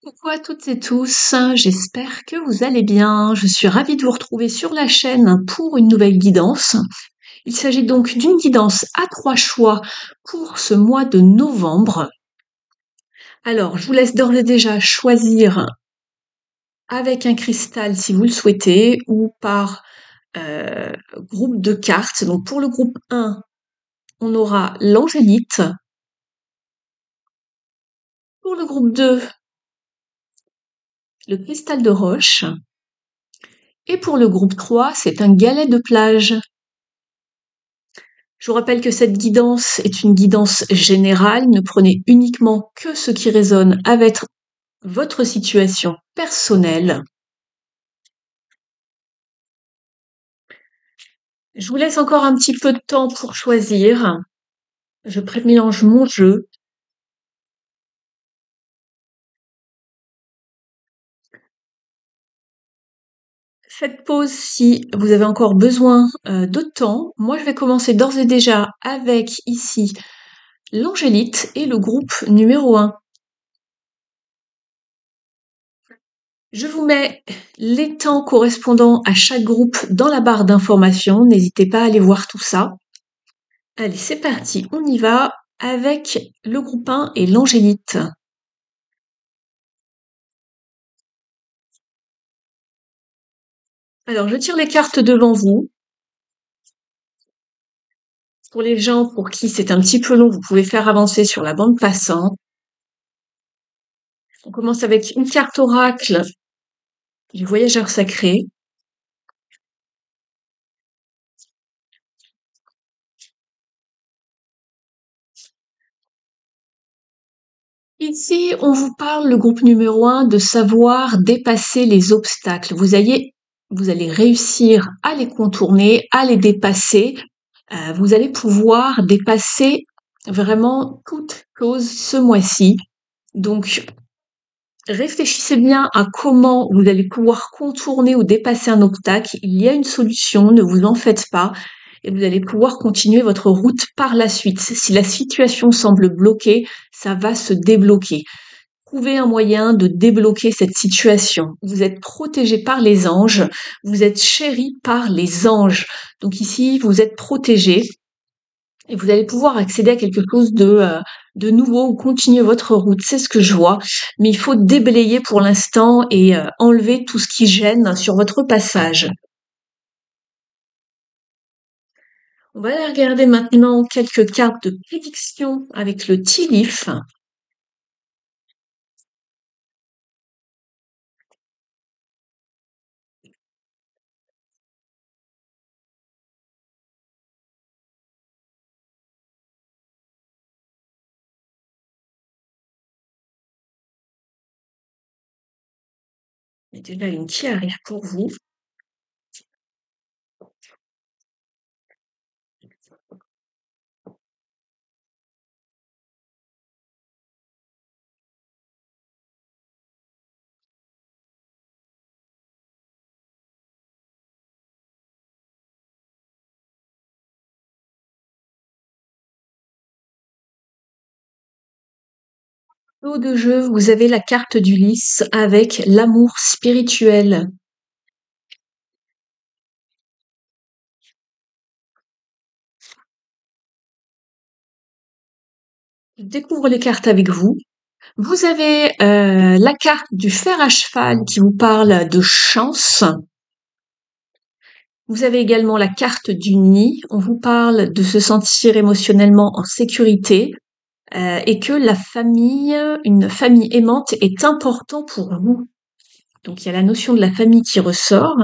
Coucou à toutes et tous, j'espère que vous allez bien. Je suis ravie de vous retrouver sur la chaîne pour une nouvelle guidance. Il s'agit donc d'une guidance à 3 choix pour ce mois de novembre. Alors, je vous laisse d'ores et déjà choisir avec un cristal si vous le souhaitez ou par groupe de cartes. Donc pour le groupe 1, on aura l'angélite. Pour le groupe 2, le cristal de roche. Et pour le groupe 3, c'est un galet de plage. Je vous rappelle que cette guidance est une guidance générale. Ne prenez uniquement que ce qui résonne avec votre situation personnelle. Je vous laisse encore un petit peu de temps pour choisir. Je prémélange mon jeu. Faites pause si vous avez encore besoin de temps. Moi, je vais commencer d'ores et déjà avec ici l'angélite et le groupe numéro 1. Je vous mets les temps correspondant à chaque groupe dans la barre d'informations. N'hésitez pas à aller voir tout ça. Allez, c'est parti, on y va avec le groupe 1 et l'angélite. Alors, je tire les cartes devant vous. Pour les gens pour qui c'est un petit peu long, vous pouvez faire avancer sur la bande passante. On commence avec une carte oracle du voyageur sacré. Ici, on vous parle, le groupe numéro 1, de savoir dépasser les obstacles. Vous allez réussir à les contourner, à les dépasser. Vous allez pouvoir dépasser vraiment toute chose ce mois-ci. Donc, réfléchissez bien à comment vous allez pouvoir contourner ou dépasser un obstacle. Il y a une solution, ne vous en faites pas. Et vous allez pouvoir continuer votre route par la suite. Si la situation semble bloquée, ça va se débloquer. Trouvez un moyen de débloquer cette situation. Vous êtes protégé par les anges, vous êtes chéri par les anges. Donc ici, vous êtes protégé et vous allez pouvoir accéder à quelque chose de nouveau ou continuer votre route. C'est ce que je vois. Mais il faut déblayer pour l'instant et enlever tout ce qui gêne sur votre passage. On va aller regarder maintenant quelques cartes de prédiction avec le Tilif. Il y a déjà une qui arrive pour vous. Lot de jeu, vous avez la carte du lys avec l'amour spirituel. Je découvre les cartes avec vous. Vous avez la carte du fer à cheval qui vous parle de chance. Vous avez également la carte du nid. On vous parle de se sentir émotionnellement en sécurité et que une famille aimante est important pour vous. Donc il y a la notion de la famille qui ressort.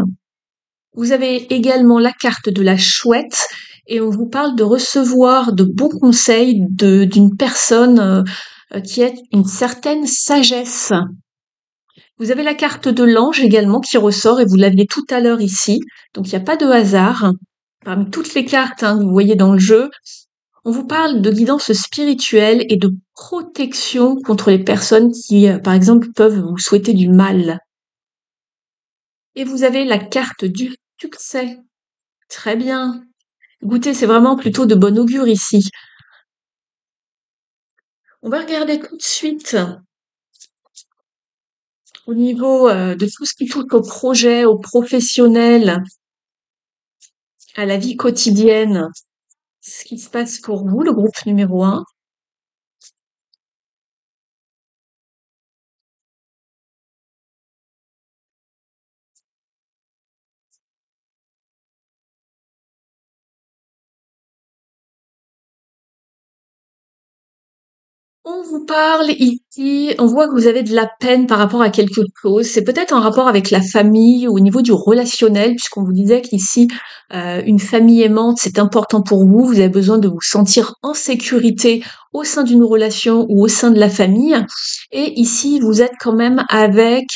Vous avez également la carte de la chouette et on vous parle de recevoir de bons conseils d'une personne qui a une certaine sagesse. Vous avez la carte de l'ange également qui ressort et vous l'aviez tout à l'heure ici. Donc il n'y a pas de hasard. Parmi toutes les cartes que vous voyez dans le jeu, on vous parle de guidance spirituelle et de protection contre les personnes qui, par exemple, peuvent vous souhaiter du mal. Et vous avez la carte du succès. Très bien. Écoutez, c'est vraiment plutôt de bon augure ici. On va regarder tout de suite Au niveau de tout ce qui touche au projet, au professionnel, à la vie quotidienne, ce qui se passe pour vous, le groupe numéro un. On vous parle ici, on voit que vous avez de la peine par rapport à quelque chose. C'est peut-être en rapport avec la famille ou au niveau du relationnel, puisqu'on vous disait qu'ici, une famille aimante, c'est important pour vous. Vous avez besoin de vous sentir en sécurité au sein d'une relation ou au sein de la famille. Et ici, vous êtes quand même avec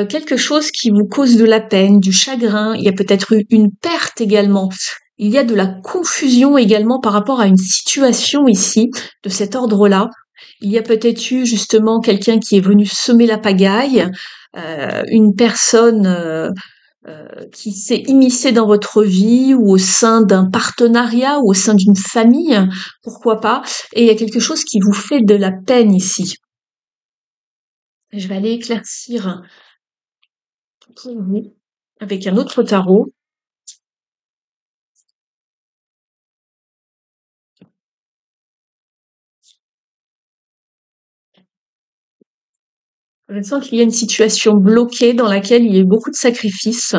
quelque chose qui vous cause de la peine, du chagrin. Il y a peut-être eu une perte également. Il y a de la confusion également par rapport à une situation ici, de cet ordre-là. Il y a peut-être eu justement quelqu'un qui est venu semer la pagaille, une personne qui s'est immiscée dans votre vie ou au sein d'un partenariat ou au sein d'une famille, pourquoi pas. Et il y a quelque chose qui vous fait de la peine ici. Je vais aller éclaircir pour vous avec un autre tarot. Je sens qu'il y a une situation bloquée dans laquelle il y a eu beaucoup de sacrifices.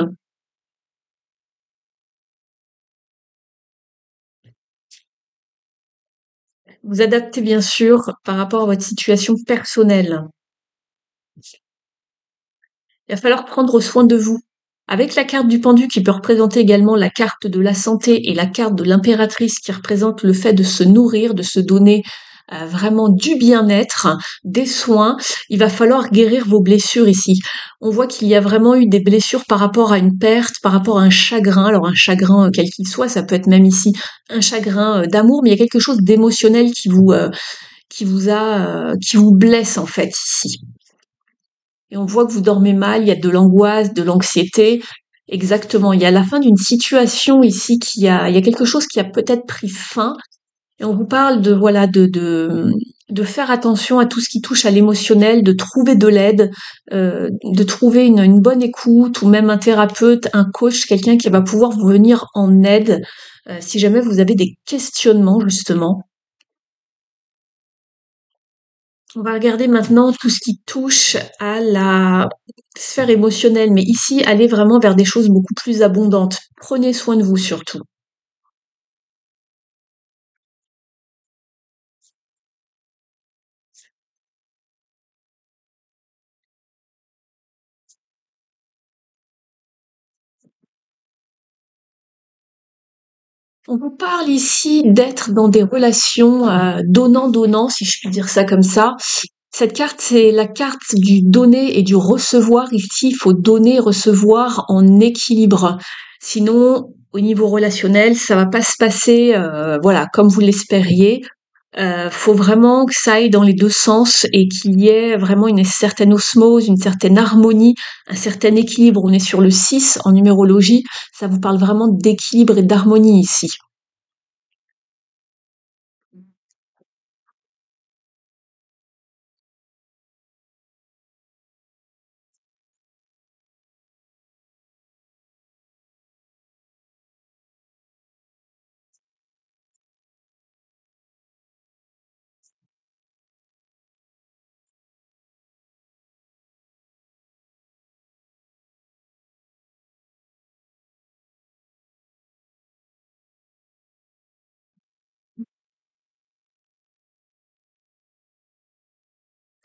Vous adaptez bien sûr par rapport à votre situation personnelle. Il va falloir prendre soin de vous. Avec la carte du pendu qui peut représenter également la carte de la santé et la carte de l'impératrice qui représente le fait de se nourrir, de se donner vraiment du bien-être, des soins, il va falloir guérir vos blessures ici. On voit qu'il y a vraiment eu des blessures par rapport à une perte, par rapport à un chagrin. Alors un chagrin quel qu'il soit, ça peut être même ici un chagrin d'amour, mais il y a quelque chose d'émotionnel qui vous blesse en fait ici. Et on voit que vous dormez mal, il y a de l'angoisse, de l'anxiété. Exactement. Il y a la fin d'une situation ici il y a quelque chose qui a peut-être pris fin. Et on vous parle de, voilà, de faire attention à tout ce qui touche à l'émotionnel, de trouver de l'aide, de trouver une bonne écoute ou même un thérapeute, un coach, quelqu'un qui va pouvoir vous venir en aide, si jamais vous avez des questionnements, justement. On va regarder maintenant tout ce qui touche à la sphère émotionnelle, mais ici, allez vraiment vers des choses beaucoup plus abondantes. Prenez soin de vous surtout. On vous parle ici d'être dans des relations donnant-donnant, si je puis dire ça comme ça. Cette carte, c'est la carte du donner et du recevoir. Ici, il faut donner et recevoir en équilibre. Sinon, au niveau relationnel, ça va pas se passer, voilà, comme vous l'espériez. Faut vraiment que ça aille dans les 2 sens et qu'il y ait vraiment une certaine osmose, une certaine harmonie, un certain équilibre. On est sur le 6 en numérologie, ça vous parle vraiment d'équilibre et d'harmonie ici.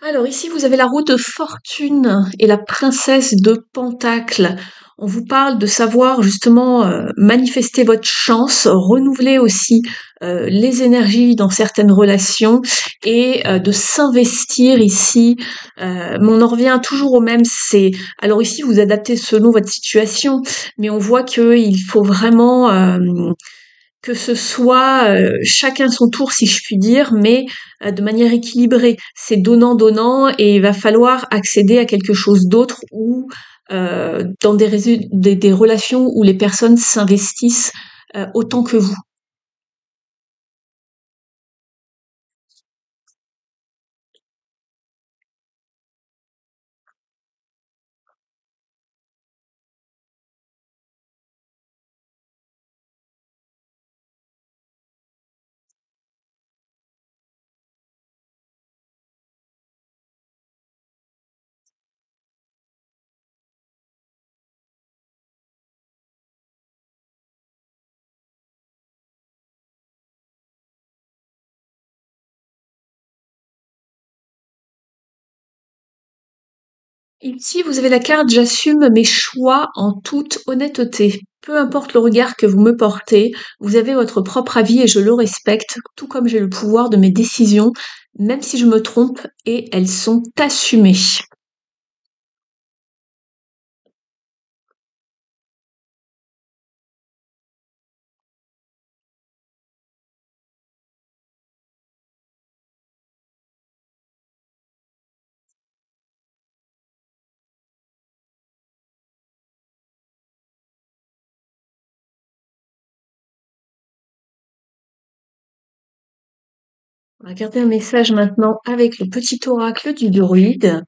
Alors ici, vous avez la roue de fortune et la princesse de Pentacles. On vous parle de savoir justement manifester votre chance, renouveler aussi les énergies dans certaines relations et de s'investir ici. Mais on en revient toujours au même. C'est alors ici vous adaptez selon votre situation, mais on voit qu'il faut vraiment que ce soit chacun son tour, si je puis dire, mais de manière équilibrée. C'est donnant-donnant et il va falloir accéder à quelque chose d'autre ou dans des relations où les personnes s'investissent autant que vous. Ici, vous avez la carte «J'assume mes choix en toute honnêteté». Peu importe le regard que vous me portez, vous avez votre propre avis et je le respecte, tout comme j'ai le pouvoir de mes décisions, même si je me trompe, et elles sont assumées. On va regarder un message maintenant avec le petit oracle du druide.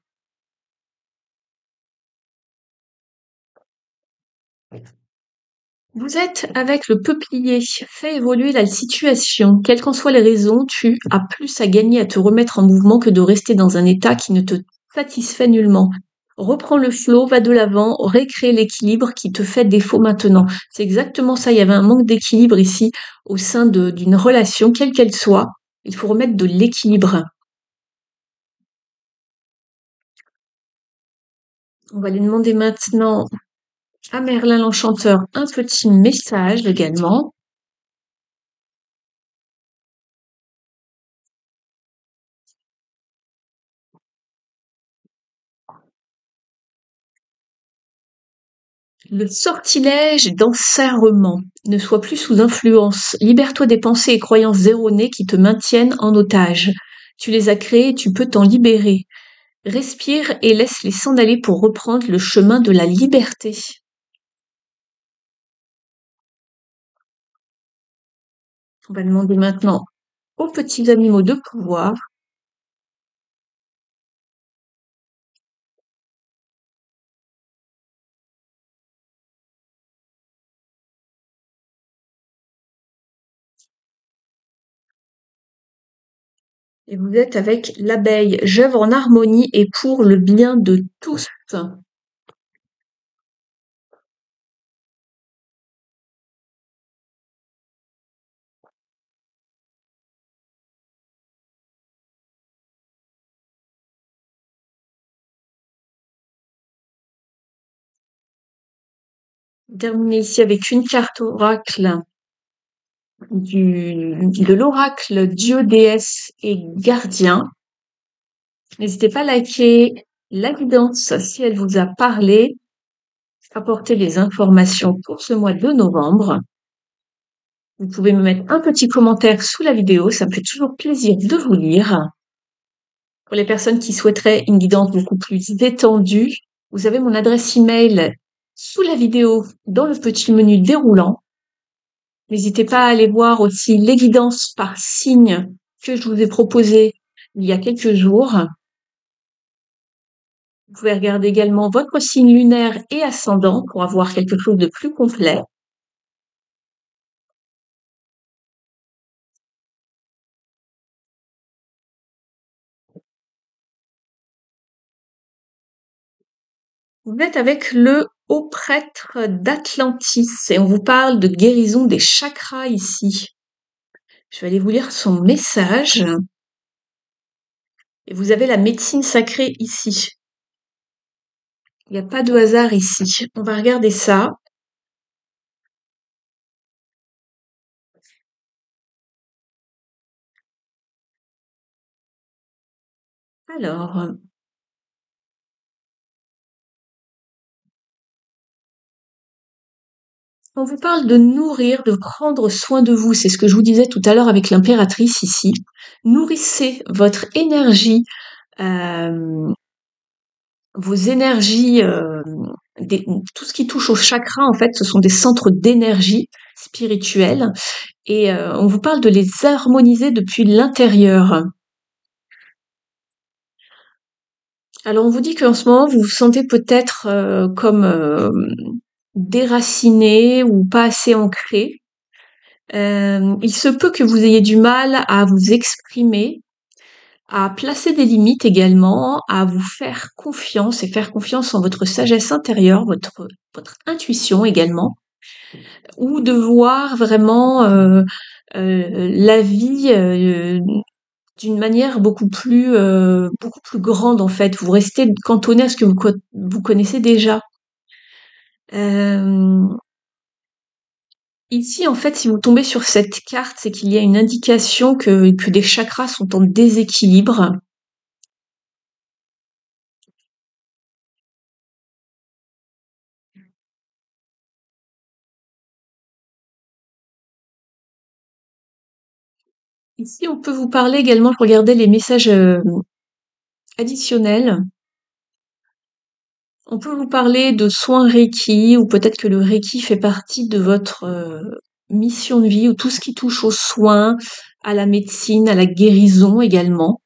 Vous êtes avec le peuplier. Fais évoluer la situation. Quelles qu'en soient les raisons, tu as plus à gagner à te remettre en mouvement que de rester dans un état qui ne te satisfait nullement. Reprends le flot, va de l'avant, récrée l'équilibre qui te fait défaut maintenant. C'est exactement ça. Il y avait un manque d'équilibre ici au sein d'une relation, quelle qu'elle soit. Il faut remettre de l'équilibre. On va aller demander maintenant à Merlin l'Enchanteur un petit message également. Le sortilège d'enserrement. Ne sois plus sous influence. Libère-toi des pensées et croyances erronées qui te maintiennent en otage. Tu les as créées, tu peux t'en libérer. Respire et laisse-les s'en aller pour reprendre le chemin de la liberté. On va demander maintenant aux petits animaux de pouvoir. Et vous êtes avec l'abeille. J'œuvre en harmonie et pour le bien de tous. Terminer ici avec une carte oracle de l'oracle Dieu, déesse et gardien. N'hésitez pas à liker la guidance si elle vous a parlé, apporter des informations pour ce mois de novembre. Vous pouvez me mettre un petit commentaire sous la vidéo, ça me fait toujours plaisir de vous lire. Pour les personnes qui souhaiteraient une guidance beaucoup plus détendue, vous avez mon adresse email sous la vidéo dans le petit menu déroulant. N'hésitez pas à aller voir aussi les guidances par signe que je vous ai proposées il y a quelques jours. Vous pouvez regarder également votre signe lunaire et ascendant pour avoir quelque chose de plus complet. Vous êtes avec le haut prêtre d'Atlantis et on vous parle de guérison des chakras ici. Je vais aller vous lire son message. Et vous avez la médecine sacrée ici. Il n'y a pas de hasard ici. On va regarder ça. Alors, on vous parle de nourrir, de prendre soin de vous. C'est ce que je vous disais tout à l'heure avec l'impératrice ici. Nourrissez votre énergie, euh, vos énergies, tout ce qui touche au chakra, en fait, ce sont des centres d'énergie spirituelle. Et on vous parle de les harmoniser depuis l'intérieur. Alors on vous dit qu'en ce moment, vous vous sentez peut-être comme déraciné ou pas assez ancré. Il se peut que vous ayez du mal à vous exprimer, à placer des limites également, à vous faire confiance et faire confiance en votre sagesse intérieure, votre intuition également, ou de voir vraiment la vie d'une manière beaucoup plus grande en fait. Vous restez cantonné à ce que vous connaissez déjà. Euh, Ici, en fait, si vous tombez sur cette carte, c'est qu'il y a une indication que des chakras sont en déséquilibre. Ici, on peut vous parler également, regardez les messages additionnels. On peut vous parler de soins Reiki, ou peut-être que le Reiki fait partie de votre mission de vie, ou tout ce qui touche aux soins, à la médecine, à la guérison également.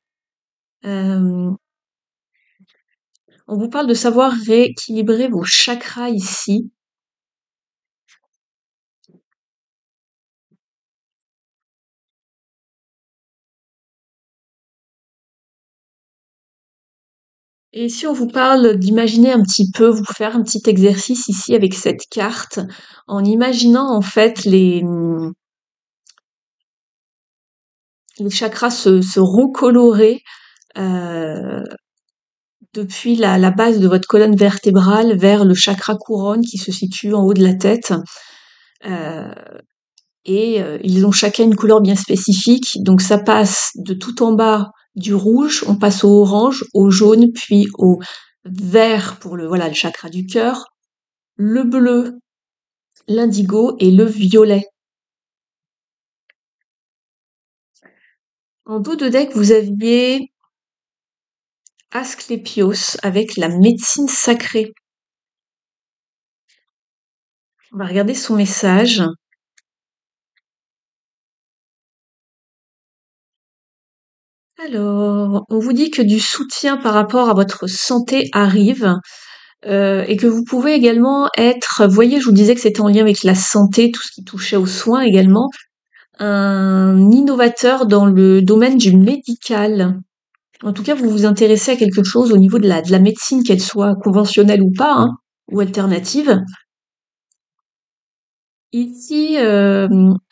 Euh, on vous parle de savoir rééquilibrer vos chakras ici. Et si on vous parle d'imaginer un petit peu, vous faire un petit exercice ici avec cette carte, en imaginant en fait les chakras se recolorer euh, depuis la base de votre colonne vertébrale vers le chakra couronne qui se situe en haut de la tête. Euh, ils ont chacun une couleur bien spécifique. Donc ça passe de tout en bas du rouge, on passe au orange, au jaune, puis au vert pour le chakra du cœur, le bleu, l'indigo et le violet. En dos de deck, vous aviez Asclépios avec la médecine sacrée. On va regarder son message. Alors, on vous dit que du soutien par rapport à votre santé arrive et que vous pouvez également être, vous voyez, je vous disais que c'était en lien avec la santé, tout ce qui touchait aux soins également, un innovateur dans le domaine du médical. En tout cas, vous vous intéressez à quelque chose au niveau de la médecine, qu'elle soit conventionnelle ou pas, hein, ou alternative. Ici,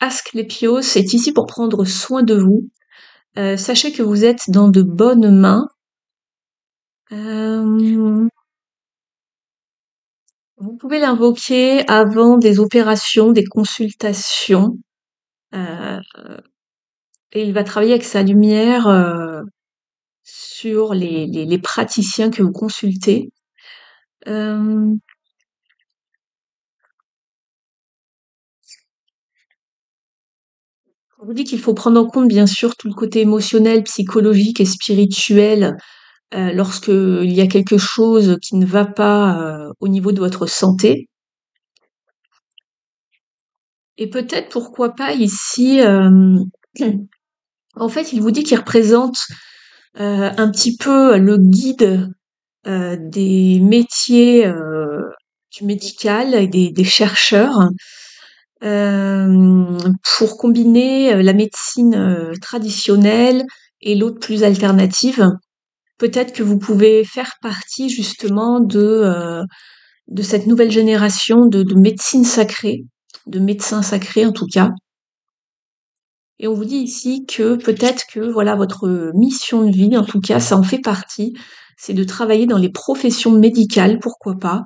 Asclépios est ici pour prendre soin de vous. Sachez que vous êtes dans de bonnes mains. Euh, Vous pouvez l'invoquer avant des opérations, des consultations, euh, et il va travailler avec sa lumière sur les praticiens que vous consultez. Euh, on vous dit qu'il faut prendre en compte bien sûr tout le côté émotionnel, psychologique et spirituel lorsque il y a quelque chose qui ne va pas au niveau de votre santé. Et peut-être pourquoi pas ici, en fait, il vous dit qu'il représente un petit peu le guide des métiers du médical et des chercheurs pour combiner la médecine traditionnelle et l'autre plus alternative. Peut-être que vous pouvez faire partie justement de cette nouvelle génération de médecine sacrée, de médecins sacrés en tout cas. Et on vous dit ici que peut-être que voilà votre mission de vie, en tout cas ça en fait partie, c'est de travailler dans les professions médicales, pourquoi pas.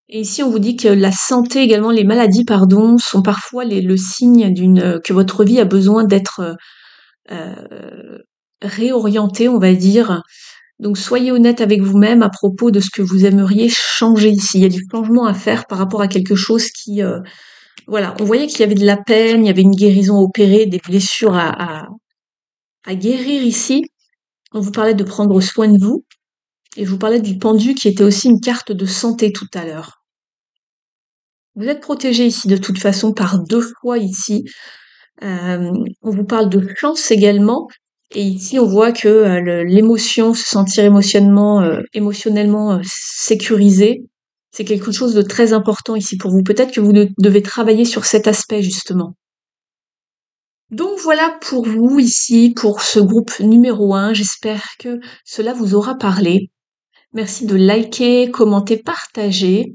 Et ici, on vous dit que la santé, également les maladies, pardon, sont parfois le signe que votre vie a besoin d'être euh, réorientée, on va dire. Donc, soyez honnête avec vous-même à propos de ce que vous aimeriez changer ici. Il y a du changement à faire par rapport à quelque chose voilà, on voyait qu'il y avait de la peine, il y avait une guérison à opérer, des blessures à guérir ici. On vous parlait de prendre soin de vous et je vous parlais du pendu qui était aussi une carte de santé tout à l'heure. Vous êtes protégé ici de toute façon par deux fois ici. On vous parle de chance également. Et ici, on voit que l'émotion, se sentir émotionnellement sécurisé, c'est quelque chose de très important ici pour vous. Peut-être que vous devez travailler sur cet aspect justement. Donc voilà pour vous ici, pour ce groupe numéro 1. J'espère que cela vous aura parlé. Merci de liker, commenter, partager.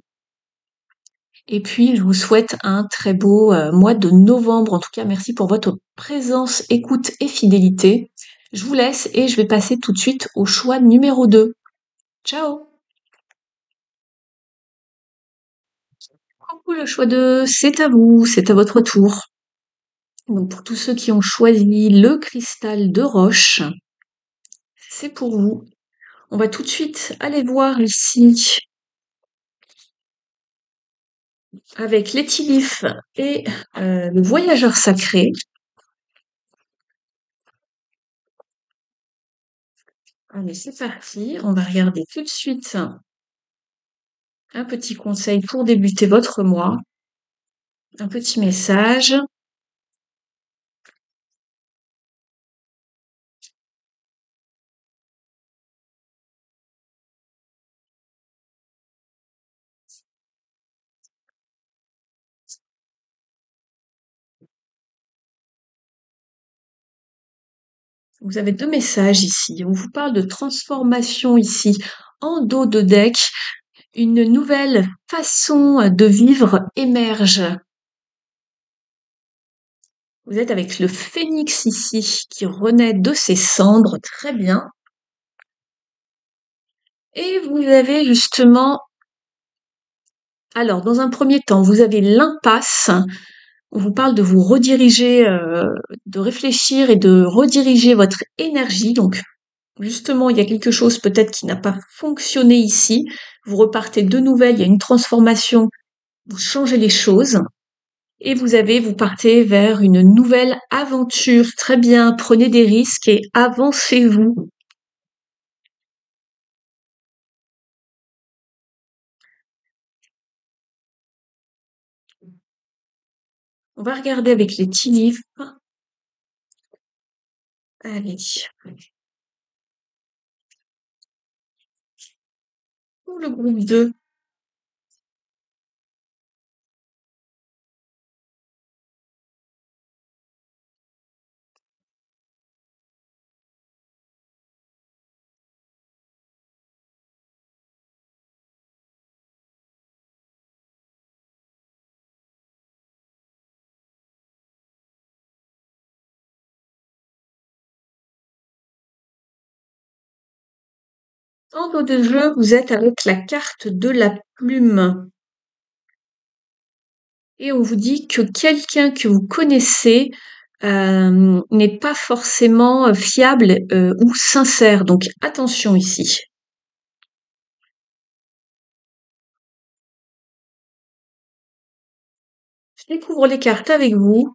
Et puis, je vous souhaite un très beau mois de novembre. En tout cas, merci pour votre présence, écoute et fidélité. Je vous laisse et je vais passer tout de suite au choix numéro 2. Ciao! Coucou, le choix 2, c'est à vous, c'est à votre tour. Donc, pour tous ceux qui ont choisi le cristal de roche, c'est pour vous. On va tout de suite aller voir ici avec l'étilif et le voyageur sacré. Allez, c'est parti. On va regarder tout de suite un petit conseil pour débuter votre mois. Un petit message. Vous avez deux messages ici. On vous parle de transformation ici en dos de deck. Une nouvelle façon de vivre émerge. Vous êtes avec le phénix ici qui renaît de ses cendres. Très bien. Et vous avez justement... Alors, dans un premier temps, vous avez l'impasse. On vous parle de vous rediriger, de réfléchir et de rediriger votre énergie. Donc, justement, il y a quelque chose peut-être qui n'a pas fonctionné ici. Vous repartez de nouvelles, il y a une transformation, vous changez les choses. Et vous partez vers une nouvelle aventure. Très bien, prenez des risques et avancez-vous. On va regarder avec les petits livres. Allez. Pour le groupe 2. En dos de jeu, vous êtes avec la carte de la plume. Et on vous dit que quelqu'un que vous connaissez n'est pas forcément fiable ou sincère. Donc attention ici. Je découvre les cartes avec vous.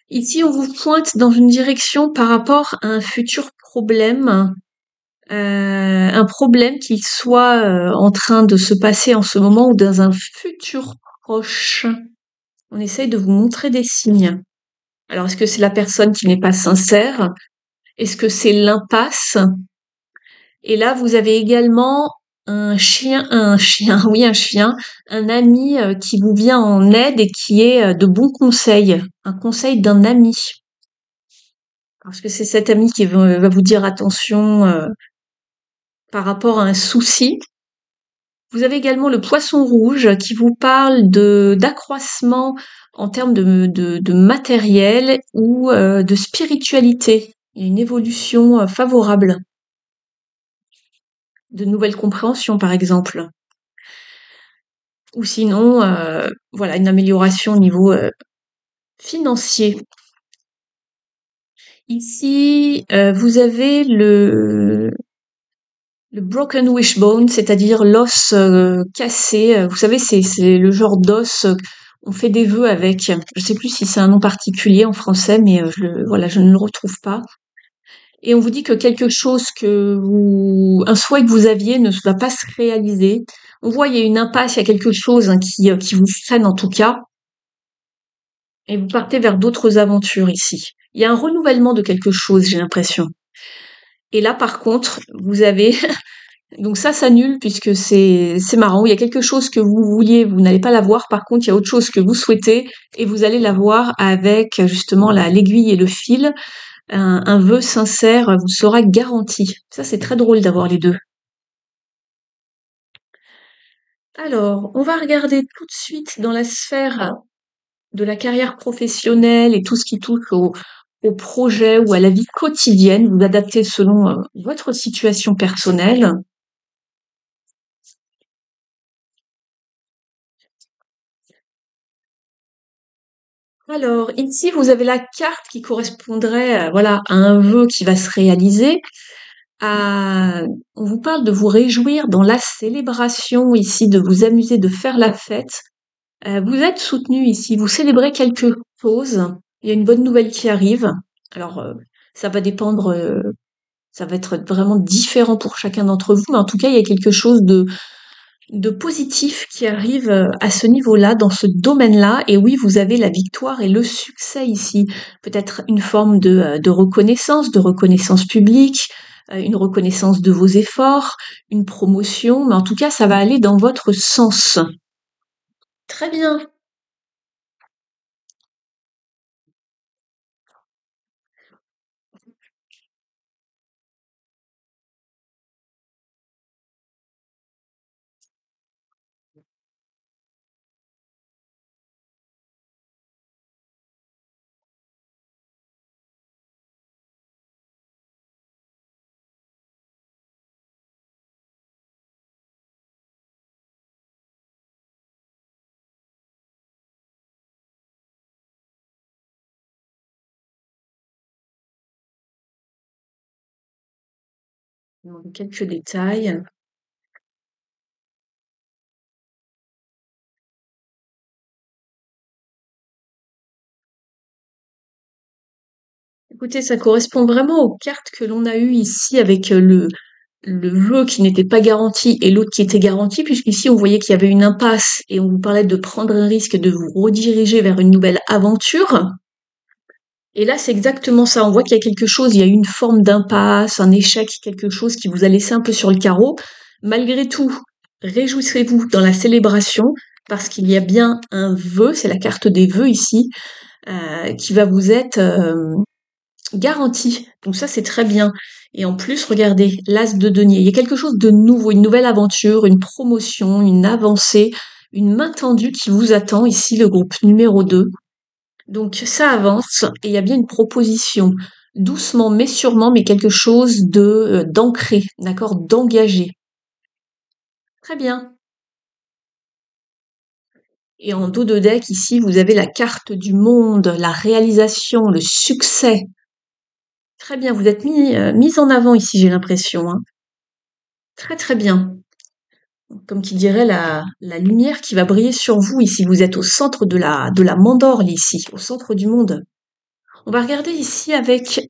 Ici, on vous pointe dans une direction par rapport à un futur problème. Un problème qui soit en train de se passer en ce moment ou dans un futur proche. On essaye de vous montrer des signes. Alors, est-ce que c'est la personne qui n'est pas sincère? Est-ce que c'est l'impasse? Et là, vous avez également oui, un chien, un ami qui vous vient en aide et qui est de bons conseils, un conseil d'un ami. Parce que c'est cet ami qui va vous dire attention par rapport à un souci. Vous avez également le poisson rouge qui vous parle d'accroissement en termes de matériel ou de spiritualité. Il y a une évolution favorable, de nouvelles compréhensions par exemple. Ou sinon, voilà, une amélioration au niveau financier. Ici, vous avez le broken wishbone, c'est-à-dire l'os cassé. Vous savez, c'est le genre d'os on fait des vœux avec. Je sais plus si c'est un nom particulier en français, mais voilà, je ne le retrouve pas. Et on vous dit que quelque chose un souhait que vous aviez ne va pas se réaliser. On voit il y a une impasse, il y a quelque chose hein, qui vous freine en tout cas. Et vous partez vers d'autres aventures ici. Il y a un renouvellement de quelque chose, j'ai l'impression. Et là, par contre, vous avez donc ça s'annule puisque c'est marrant. Il y a quelque chose que vous vouliez, vous n'allez pas l'avoir. Par contre, il y a autre chose que vous souhaitez et vous allez l'avoir avec justement l'aiguille et le fil. Un vœu sincère vous sera garanti. Ça, c'est très drôle d'avoir les deux. Alors, on va regarder tout de suite dans la sphère de la carrière professionnelle et tout ce qui touche au projet ou à la vie quotidienne, vous adaptez selon votre situation personnelle. Alors, ici, vous avez la carte qui correspondrait, voilà, à un vœu qui va se réaliser. On vous parle de vous réjouir dans la célébration ici, de vous amuser, de faire la fête. Vous êtes soutenu ici, vous célébrez quelque chose. Il y a une bonne nouvelle qui arrive. Alors, ça va dépendre, ça va être vraiment différent pour chacun d'entre vous, mais en tout cas, il y a quelque chose de positif qui arrive à ce niveau-là, dans ce domaine-là. Et oui, vous avez la victoire et le succès ici. Peut-être une forme de reconnaissance publique, une reconnaissance de vos efforts, une promotion, mais en tout cas, ça va aller dans votre sens. Très bien. Quelques détails. Écoutez, ça correspond vraiment aux cartes que l'on a eues ici avec le vœu qui n'était pas garanti et l'autre qui était garanti, puisqu'ici on voyait qu'il y avait une impasse et on vous parlait de prendre un risque, de vous rediriger vers une nouvelle aventure. Et là, c'est exactement ça. On voit qu'il y a quelque chose, il y a eu une forme d'impasse, un échec, quelque chose qui vous a laissé un peu sur le carreau. Malgré tout, réjouissez-vous dans la célébration, parce qu'il y a bien un vœu, c'est la carte des vœux ici, qui va vous être garanti. Donc ça, c'est très bien. Et en plus, regardez, l'as de denier. Il y a quelque chose de nouveau, une nouvelle aventure, une promotion, une avancée, une main tendue qui vous attend. Ici, le groupe numéro 2. Donc ça avance et il y a bien une proposition. Doucement mais sûrement, mais quelque chose de d'ancré, d'accord, d'engagé. Très bien. Et en dos de deck, ici, vous avez la carte du monde, la réalisation, le succès. Très bien, vous êtes mis en avant ici, j'ai l'impression, hein. Très très bien. Comme qui dirait la lumière qui va briller sur vous ici. Vous êtes au centre de la mandorle ici, au centre du monde. On va regarder ici avec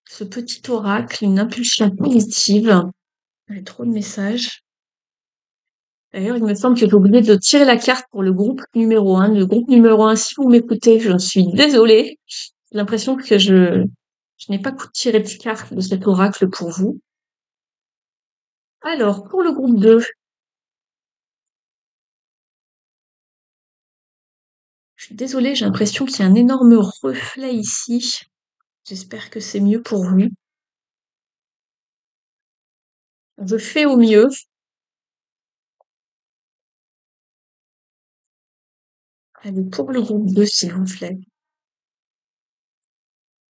ce petit oracle, une impulsion positive. J'ai trop de messages. D'ailleurs, il me semble que j'ai oublié de tirer la carte pour le groupe numéro 1. Le groupe numéro 1, si vous m'écoutez, je suis désolée. J'ai l'impression que je n'ai pas tiré de carte de cet oracle pour vous. Alors, pour le groupe 2, je suis désolée, j'ai l'impression qu'il y a un énorme reflet ici. J'espère que c'est mieux pour vous. Je fais au mieux. Allez, pour le groupe 2, s'il vous plaît.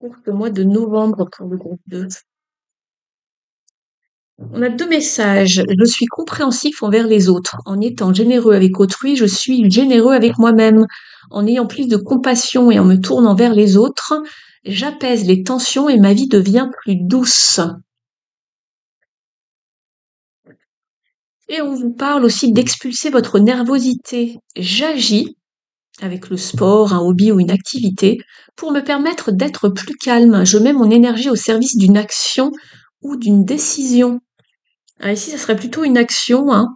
Pour le mois de novembre pour le groupe 2. On a deux messages. Je suis compréhensif envers les autres. En étant généreux avec autrui, je suis généreux avec moi-même. En ayant plus de compassion et en me tournant vers les autres, j'apaise les tensions et ma vie devient plus douce. Et on vous parle aussi d'expulser votre nervosité. J'agis avec le sport, un hobby ou une activité pour me permettre d'être plus calme. Je mets mon énergie au service d'une action ou d'une décision. Ah, ici, ça serait plutôt une action, hein.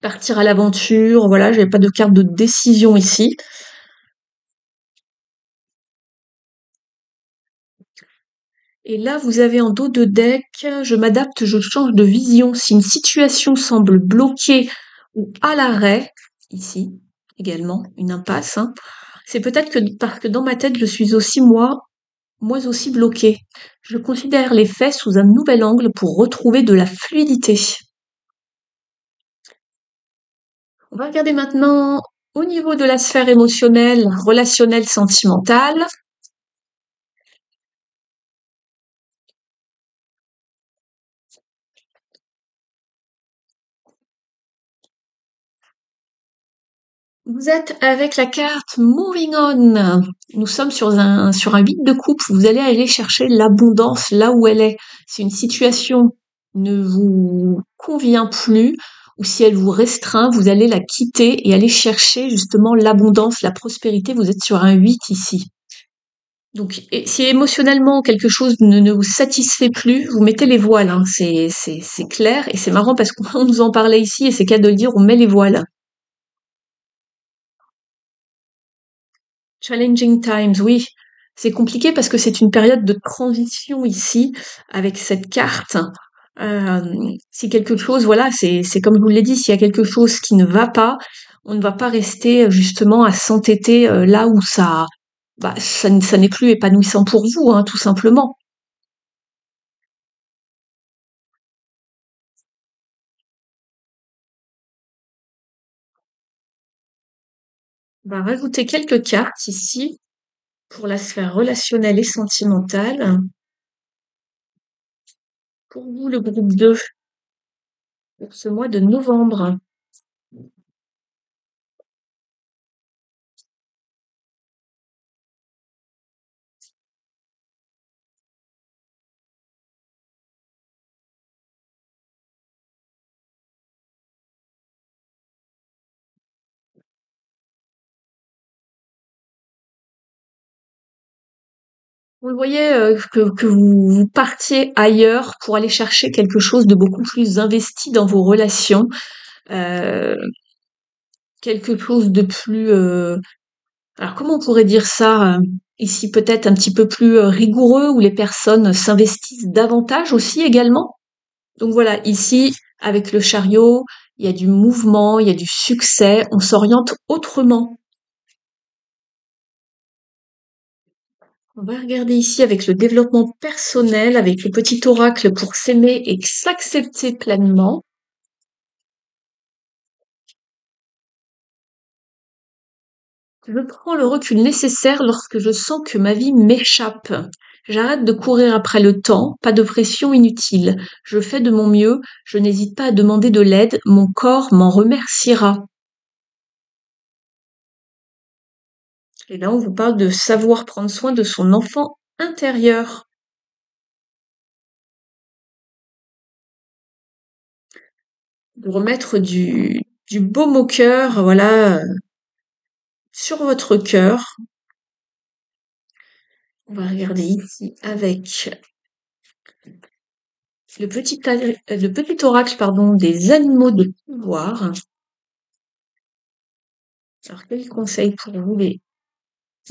Partir à l'aventure, voilà, j'avais pas de carte de décision ici. Et là, vous avez en dos de deck, je m'adapte, je change de vision. Si une situation semble bloquée ou à l'arrêt, ici également, une impasse, hein, c'est peut-être que parce que dans ma tête, je suis aussi moi aussi bloquée. Je considère les faits sous un nouvel angle pour retrouver de la fluidité. On va regarder maintenant au niveau de la sphère émotionnelle, relationnelle, sentimentale. Vous êtes avec la carte Moving On. Nous sommes sur un 8 de coupe. Vous allez aller chercher l'abondance là où elle est. Si une situation ne vous convient plus ou si elle vous restreint, vous allez la quitter et aller chercher justement l'abondance, la prospérité. Vous êtes sur un 8 ici. Donc, si émotionnellement quelque chose ne vous satisfait plus, vous mettez les voiles, hein. C'est clair et c'est marrant parce qu'on nous en parlait ici et c'est qu'à de le dire, on met les voiles. Challenging times, oui. C'est compliqué parce que c'est une période de transition ici avec cette carte. Si quelque chose, voilà, c'est comme je vous l'ai dit, s'il y a quelque chose qui ne va pas, on ne va pas rester justement à s'entêter là où ça n'est plus épanouissant pour vous, hein, tout simplement. On va rajouter quelques cartes ici pour la sphère relationnelle et sentimentale. Pour vous, le groupe 2, pour ce mois de novembre. Vous le voyez que vous partiez ailleurs pour aller chercher quelque chose de beaucoup plus investi dans vos relations, euh, quelque chose de plus... alors comment on pourrait dire ça ici peut-être un petit peu plus rigoureux où les personnes s'investissent davantage aussi également. Donc voilà, ici avec le chariot, il y a du mouvement, il y a du succès, on s'oriente autrement. On va regarder ici avec le développement personnel, avec le petit oracle pour s'aimer et s'accepter pleinement. Je prends le recul nécessaire lorsque je sens que ma vie m'échappe. J'arrête de courir après le temps, pas de pression inutile. Je fais de mon mieux, je n'hésite pas à demander de l'aide, mon corps m'en remerciera. Et là, on vous parle de savoir prendre soin de son enfant intérieur, de remettre du baume au cœur, voilà, sur votre cœur. On va regarder ici avec le petit oracle, pardon, des animaux de pouvoir. Alors, quel conseil pour vous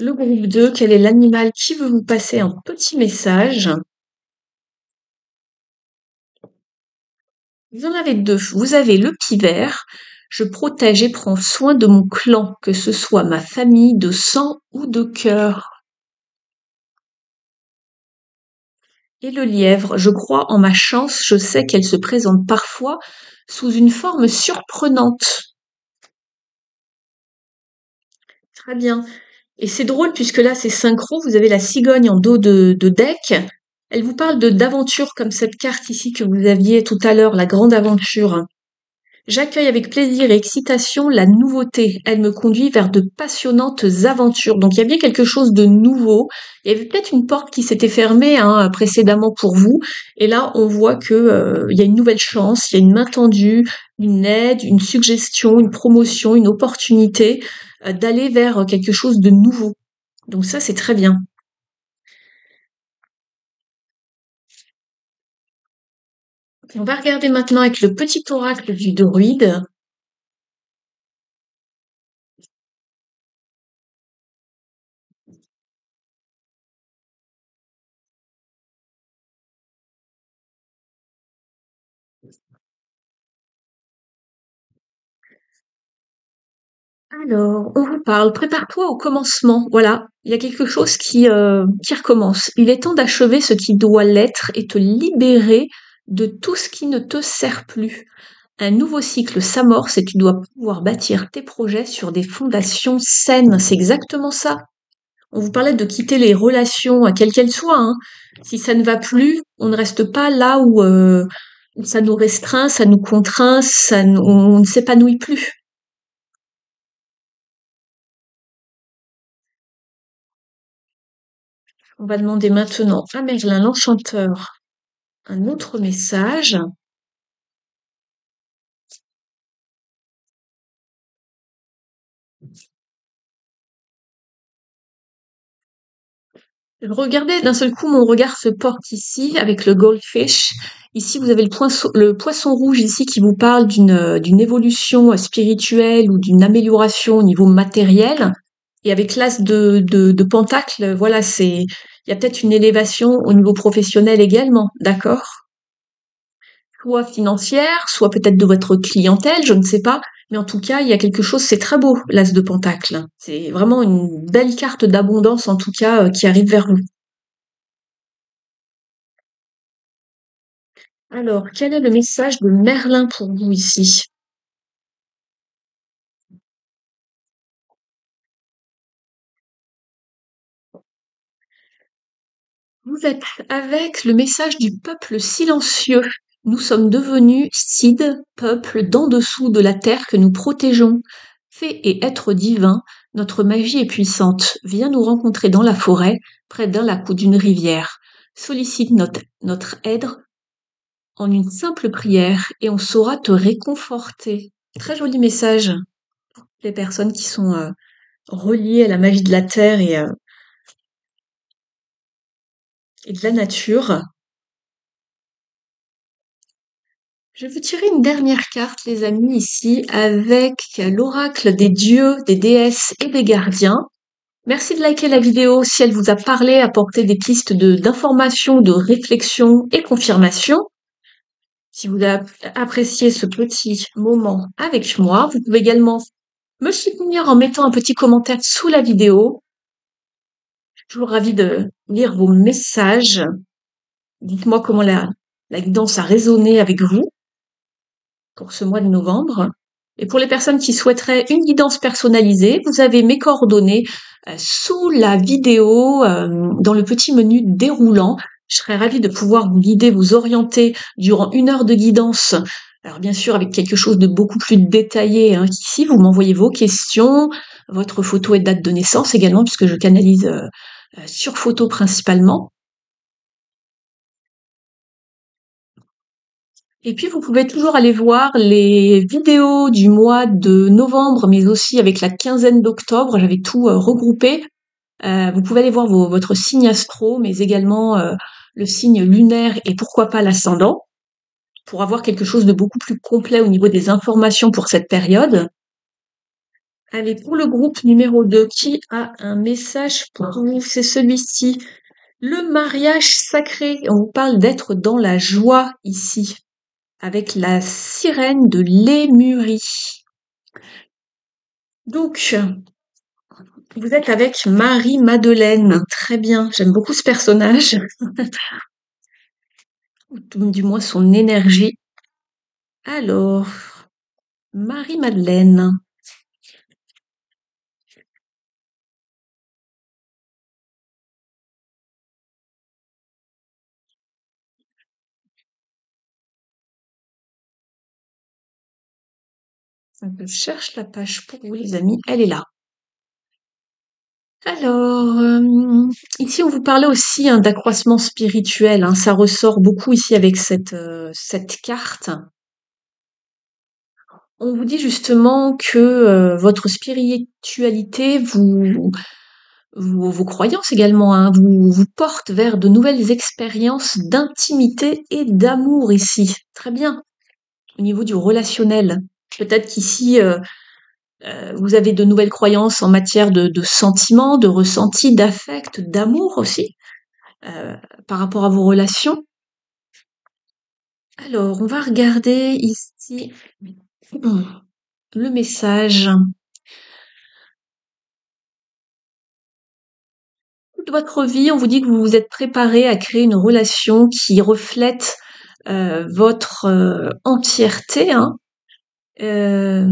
le groupe 2, quel est l'animal qui veut vous passer un petit message? Vous en avez deux. Vous avez le pivert. Je protège et prends soin de mon clan, que ce soit ma famille de sang ou de cœur. Et le lièvre. Je crois en ma chance. Je sais qu'elle se présente parfois sous une forme surprenante. Très bien. Et c'est drôle puisque là c'est synchro, vous avez la cigogne en dos de deck. Elle vous parle d'aventure comme cette carte ici que vous aviez tout à l'heure, la grande aventure. J'accueille avec plaisir et excitation la nouveauté. Elle me conduit vers de passionnantes aventures. Donc il y a bien quelque chose de nouveau. Il y avait peut-être une porte qui s'était fermée hein, précédemment pour vous. Et là, on voit que il y a une nouvelle chance, il y a une main tendue, une aide, une suggestion, une promotion, une opportunité d'aller vers quelque chose de nouveau. Donc ça, c'est très bien. On va regarder maintenant avec le petit oracle du druide. Alors, on vous parle, prépare-toi au commencement. Voilà, il y a quelque chose qui recommence. Il est temps d'achever ce qui doit l'être et te libérer de tout ce qui ne te sert plus. Un nouveau cycle s'amorce et tu dois pouvoir bâtir tes projets sur des fondations saines. C'est exactement ça. On vous parlait de quitter les relations, quelles qu'elles soient, hein. Si ça ne va plus, on ne reste pas là où ça nous restreint, ça nous contraint, on ne s'épanouit plus. On va demander maintenant à Merlin l'Enchanteur un autre message. Regardez, d'un seul coup, mon regard se porte ici avec le goldfish. Ici, vous avez le poisson rouge ici qui vous parle d'une évolution spirituelle ou d'une amélioration au niveau matériel. Et avec l'as de pentacle, voilà, il y a peut-être une élévation au niveau professionnel également, d'accord? Soit financière, soit peut-être de votre clientèle, je ne sais pas. Mais en tout cas, il y a quelque chose, c'est très beau, l'as de pentacle. C'est vraiment une belle carte d'abondance, en tout cas, qui arrive vers vous. Alors, quel est le message de Merlin pour vous ici? Vous êtes avec le message du peuple silencieux. Nous sommes devenus Cid, peuple d'en dessous de la terre que nous protégeons. Fée et être divin, notre magie est puissante. Viens nous rencontrer dans la forêt, près d'un lac ou d'une rivière. Sollicite notre aide en une simple prière et on saura te réconforter. Très joli message. Les personnes qui sont reliées à la magie de la terre et de la nature. Je vais vous tirer une dernière carte, les amis, ici, avec l'oracle des dieux, des déesses et des gardiens. Merci de liker la vidéo si elle vous a parlé, apporté des pistes d'information, de réflexion et confirmation. Si vous avez apprécié ce petit moment avec moi, vous pouvez également me soutenir en mettant un petit commentaire sous la vidéo. Je suis toujours ravie de lire vos messages. Dites-moi comment la guidance a résonné avec vous pour ce mois de novembre. Et pour les personnes qui souhaiteraient une guidance personnalisée, vous avez mes coordonnées sous la vidéo, dans le petit menu déroulant. Je serais ravie de pouvoir vous guider, vous orienter durant 1 heure de guidance. Alors bien sûr avec quelque chose de beaucoup plus détaillé, hein, qu'ici, vous m'envoyez vos questions, votre photo et date de naissance également, puisque je canalise sur photo principalement. Et puis, vous pouvez toujours aller voir les vidéos du mois de novembre, mais aussi avec la quinzaine d'octobre. J'avais tout regroupé. Vous pouvez aller voir votre signe astro, mais également le signe lunaire et pourquoi pas l'ascendant, pour avoir quelque chose de beaucoup plus complet au niveau des informations pour cette période. Allez, pour le groupe numéro 2, qui a un message pour vous? C'est celui-ci. Le mariage sacré. On vous parle d'être dans la joie ici, avec la sirène de Lémurie. Donc, vous êtes avec Marie-Madeleine. Très bien, j'aime beaucoup ce personnage, ou du moins son énergie. Alors, Marie-Madeleine. Je cherche la page pour vous, les amis. Elle est là. Alors, ici, on vous parlait aussi hein, d'accroissement spirituel. Hein, ça ressort beaucoup ici avec cette carte. On vous dit justement que votre spiritualité, vos croyances également, hein, vous portent vers de nouvelles expériences d'intimité et d'amour ici. Très bien. Au niveau du relationnel. Peut-être qu'ici, vous avez de nouvelles croyances en matière de sentiments, de ressentis, d'affect, d'amour aussi, euh, par rapport à vos relations. Alors, on va regarder ici le message. Toute votre vie, on vous dit que vous vous êtes préparé à créer une relation qui reflète votre entièreté, hein, Euh,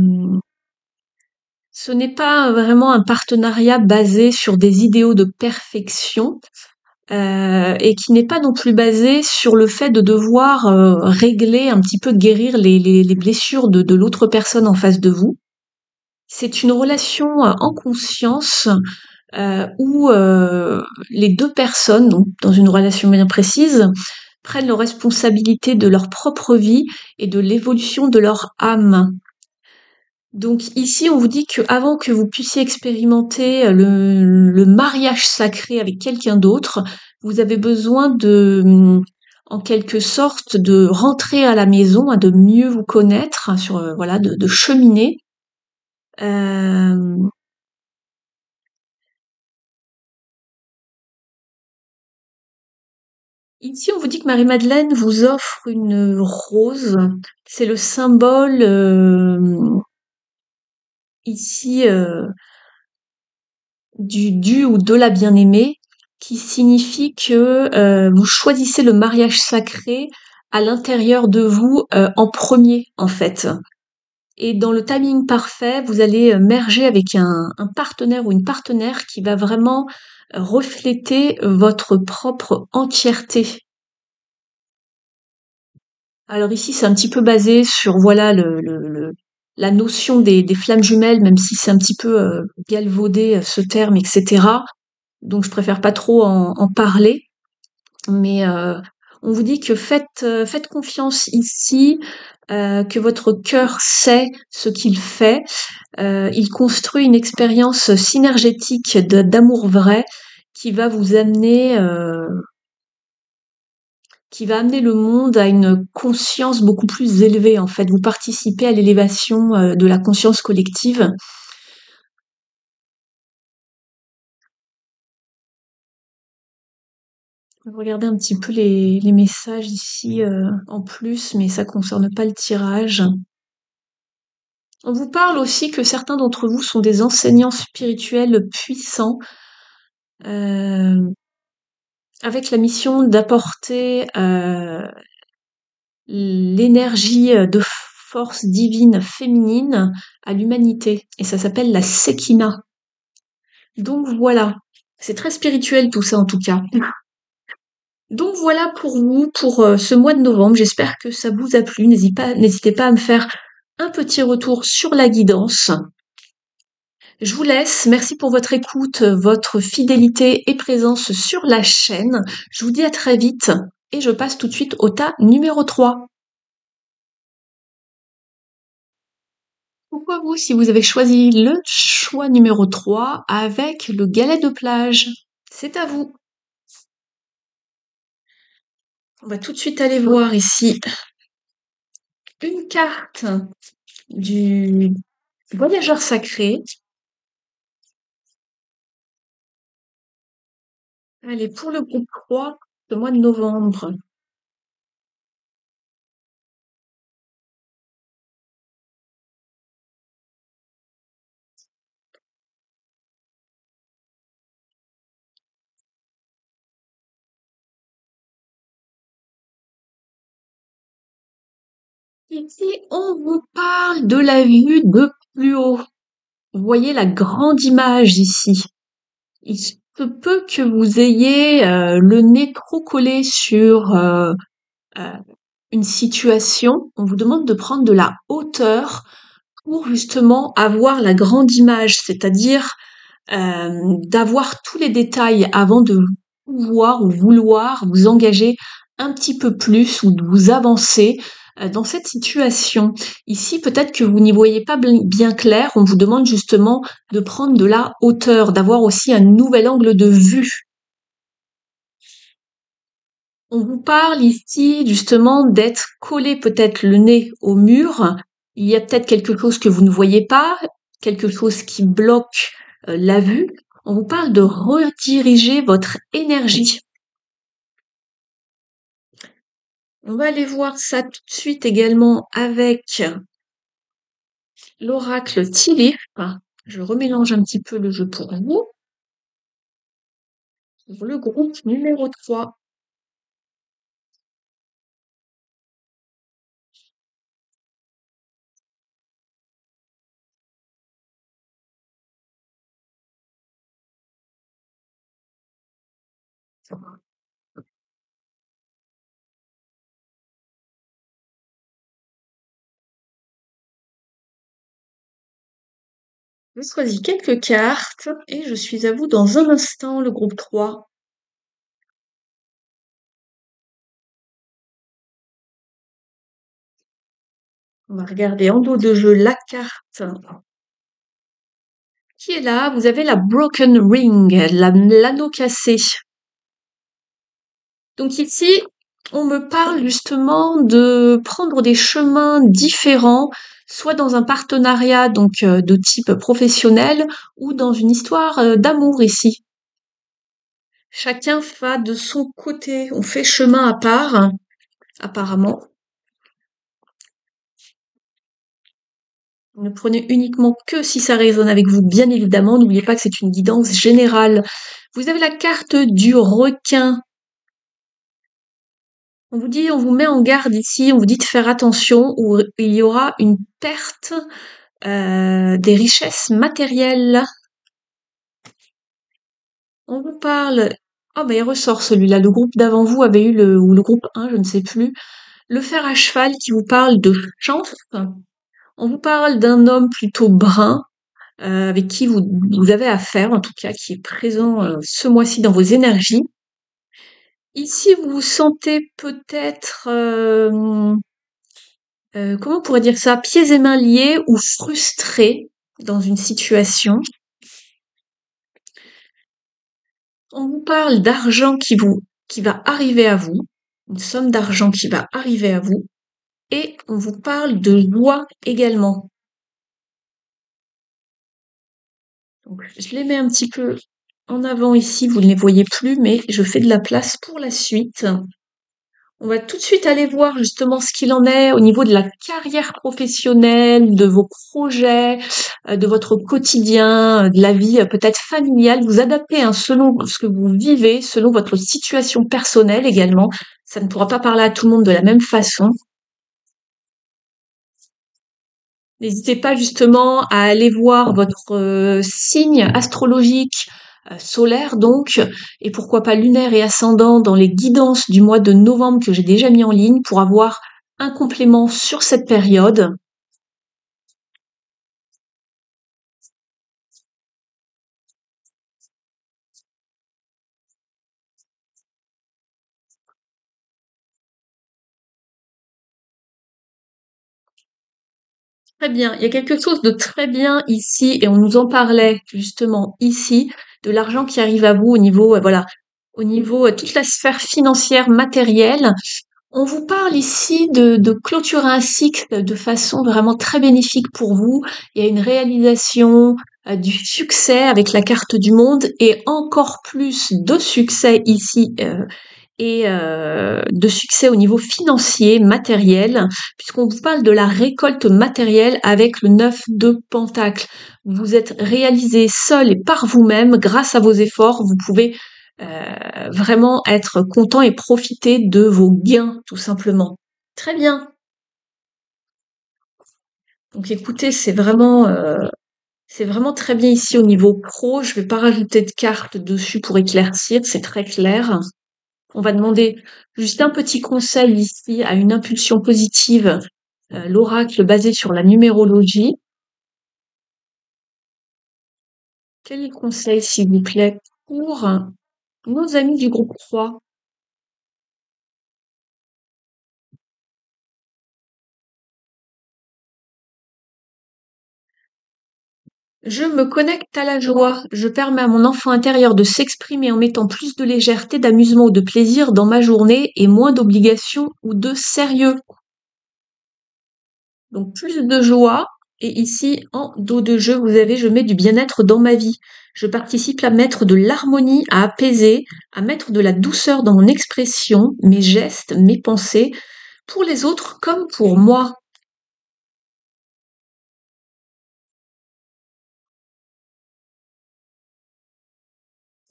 Ce n'est pas vraiment un partenariat basé sur des idéaux de perfection, et qui n'est pas non plus basé sur le fait de devoir régler, un petit peu guérir les blessures de l'autre personne en face de vous. C'est une relation en conscience, où les deux personnes, donc dans une relation bien précise, prennent leurs responsabilités de leur propre vie et de l'évolution de leur âme. Donc ici, on vous dit que avant que vous puissiez expérimenter le mariage sacré avec quelqu'un d'autre, vous avez besoin en quelque sorte, de rentrer à la maison, hein, de mieux vous connaître, hein, voilà, de cheminer. Euh, Ici, on vous dit que Marie-Madeleine vous offre une rose. C'est le symbole ici, du ou de la bien-aimée, qui signifie que vous choisissez le mariage sacré à l'intérieur de vous, en premier, en fait. Et dans le timing parfait, vous allez merger avec un partenaire ou une partenaire qui va vraiment refléter votre propre entièreté. Alors ici, c'est un petit peu basé sur, voilà, la notion des flammes jumelles, même si c'est un petit peu galvaudé, ce terme, etc. Donc je préfère pas trop en parler. Mais on vous dit que faites confiance ici, que votre cœur sait ce qu'il fait. Il construit une expérience synergétique d'amour vrai qui va vous amener, qui va amener le monde à une conscience beaucoup plus élevée, en fait. Vous participez à l'élévation de la conscience collective. Regardez un petit peu les messages ici en plus, mais ça concerne pas le tirage. On vous parle aussi que certains d'entre vous sont des enseignants spirituels puissants, euh, avec la mission d'apporter l'énergie de force divine féminine à l'humanité. Et ça s'appelle la Sekina. Donc voilà, c'est très spirituel tout ça en tout cas. Donc voilà pour vous, pour ce mois de novembre. J'espère que ça vous a plu. N'hésitez pas à me faire un petit retour sur la guidance. Je vous laisse. Merci pour votre écoute, votre fidélité et présence sur la chaîne. Je vous dis à très vite et je passe tout de suite au tas numéro 3. Pourquoi vous, si vous avez choisi le choix numéro 3 avec le galet de plage? C'est à vous. On va tout de suite aller voir ici une carte du voyageur sacré. Allez, pour le groupe 3, le mois de novembre. Ici, on vous parle de la vue de plus haut. Vous voyez la grande image ici. Il se peut que vous ayez le nez trop collé sur euh, une situation. On vous demande de prendre de la hauteur pour justement avoir la grande image, c'est-à-dire d'avoir tous les détails avant de pouvoir ou vouloir vous engager un petit peu plus ou de vous avancer dans cette situation. Ici, peut-être que vous n'y voyez pas bien clair, on vous demande justement de prendre de la hauteur, d'avoir aussi un nouvel angle de vue. On vous parle ici justement d'être collé peut-être le nez au mur. Il y a peut-être quelque chose que vous ne voyez pas, quelque chose qui bloque la vue. On vous parle de rediriger votre énergie. On va aller voir ça tout de suite également avec l'oracle Tilly. Je remélange un petit peu le jeu pour vous. Pour le groupe numéro 3. Je choisis quelques cartes et je suis à vous dans un instant, le groupe 3. On va regarder en dos de jeu la carte qui est là. Vous avez la Broken Ring, l'anneau cassé. Donc ici, on me parle justement de prendre des chemins différents, soit dans un partenariat donc de type professionnel ou dans une histoire d'amour ici. Chacun va de son côté, on fait chemin à part, apparemment. Ne prenez uniquement que si ça résonne avec vous, bien évidemment. N'oubliez pas que c'est une guidance générale. Vous avez la carte du requin. On vous dit, on vous met en garde ici, on vous dit de faire attention ou il y aura une perte des richesses matérielles. On vous parle. Ah bah il ressort celui-là. Le groupe d'avant vous avait eu ou le groupe 1, je ne sais plus. Le fer à cheval qui vous parle de chance. On vous parle d'un homme plutôt brun, avec qui vous avez affaire, en tout cas, qui est présent ce mois-ci dans vos énergies. Ici, vous vous sentez peut-être, comment on pourrait dire ça, pieds et mains liés ou frustré dans une situation. On vous parle d'argent qui va arriver à vous, une somme d'argent qui va arriver à vous, et on vous parle de joie également. Donc, je les mets un petit peu en avant ici, vous ne les voyez plus, mais je fais de la place pour la suite. On va tout de suite aller voir justement ce qu'il en est au niveau de la carrière professionnelle, de vos projets, de votre quotidien, de la vie peut-être familiale. Vous adaptez selon ce que vous vivez, selon votre situation personnelle également. Ça ne pourra pas parler à tout le monde de la même façon. N'hésitez pas justement à aller voir votre signe astrologique solaire donc, et pourquoi pas lunaire et ascendant dans les guidances du mois de novembre que j'ai déjà mis en ligne pour avoir un complément sur cette période. Très bien, il y a quelque chose de très bien ici et on nous en parlait justement ici, de l'argent qui arrive à vous au niveau, voilà, au niveau toute la sphère financière, matérielle. On vous parle ici de clôturer un cycle de façon vraiment très bénéfique pour vous. Il y a une réalisation du succès avec la carte du monde et encore plus de succès ici et de succès au niveau financier, matériel, puisqu'on vous parle de la récolte matérielle avec le 9 de Pentacle. Vous êtes réalisé seul et par vous-même grâce à vos efforts. Vous pouvez vraiment être content et profiter de vos gains, tout simplement. Très bien. Donc écoutez, c'est vraiment très bien ici au niveau pro. Je vais pas rajouter de cartes dessus pour éclaircir, c'est très clair. On va demander juste un petit conseil ici à une impulsion positive, l'oracle basé sur la numérologie. Quel est le conseil, s'il vous plaît, pour nos amis du groupe 3? Je me connecte à la joie. Je permets à mon enfant intérieur de s'exprimer en mettant plus de légèreté, d'amusement ou de plaisir dans ma journée et moins d'obligations ou de sérieux. Donc plus de joie. Et ici, en dos de jeu, vous avez je mets du bien-être dans ma vie. Je participe à mettre de l'harmonie, à apaiser, à mettre de la douceur dans mon expression, mes gestes, mes pensées, pour les autres comme pour moi.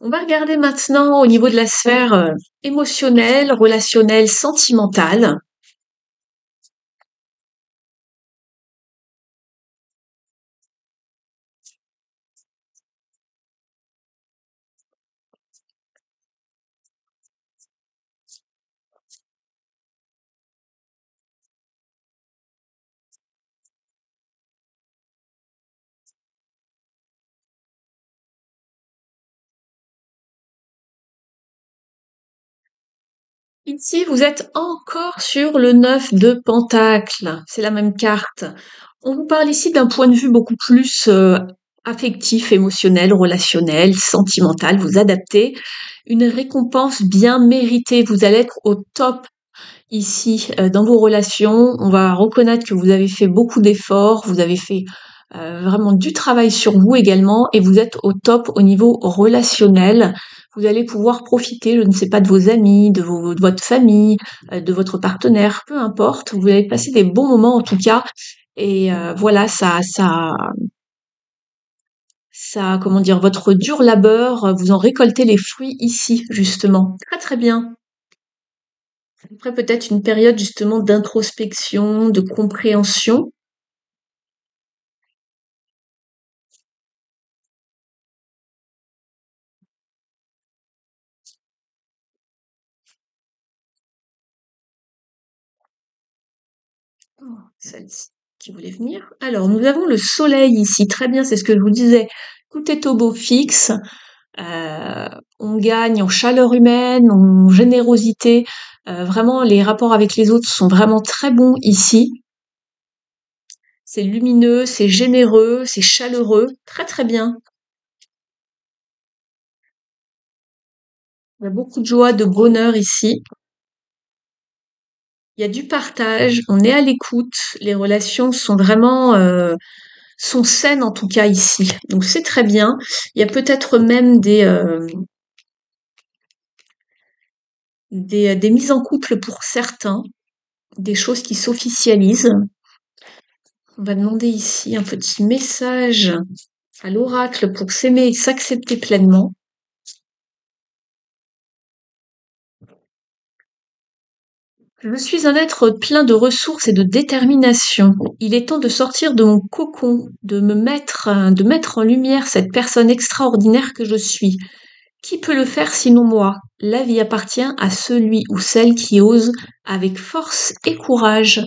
On va regarder maintenant au niveau de la sphère émotionnelle, relationnelle, sentimentale. Ici, vous êtes encore sur le 9 de Pentacle. C'est la même carte. On vous parle ici d'un point de vue beaucoup plus affectif, émotionnel, relationnel, sentimental. Vous adaptez une récompense bien méritée. Vous allez être au top ici dans vos relations. On va reconnaître que vous avez fait beaucoup d'efforts. Vous avez fait vraiment du travail sur vous également et vous êtes au top au niveau relationnel. Vous allez pouvoir profiter, je ne sais pas, de vos amis, de votre famille, de votre partenaire, peu importe. Vous allez passer des bons moments en tout cas. Et voilà, comment dire, votre dur labeur, vous en récoltez les fruits ici, justement. Très très bien. Après peut-être une période justement d'introspection, de compréhension. Oh, celle-ci qui voulait venir. Alors, nous avons le soleil ici. Très bien, c'est ce que je vous disais. Tout est au beau fixe. Euh, on gagne en chaleur humaine, en générosité. Vraiment, les rapports avec les autres sont vraiment très bons ici. C'est lumineux, c'est généreux, c'est chaleureux. Très très bien. Il y a beaucoup de joie, de bonheur ici. Il y a du partage, on est à l'écoute. Les relations sont vraiment sont saines en tout cas ici. Donc c'est très bien. Il y a peut-être même des mises en couple pour certains, des choses qui s'officialisent. On va demander ici un petit message à l'oracle pour s'aimer et s'accepter pleinement. Je suis un être plein de ressources et de détermination. Il est temps de sortir de mon cocon, de mettre en lumière cette personne extraordinaire que je suis. Qui peut le faire sinon moi? La vie appartient à celui ou celle qui ose avec force et courage.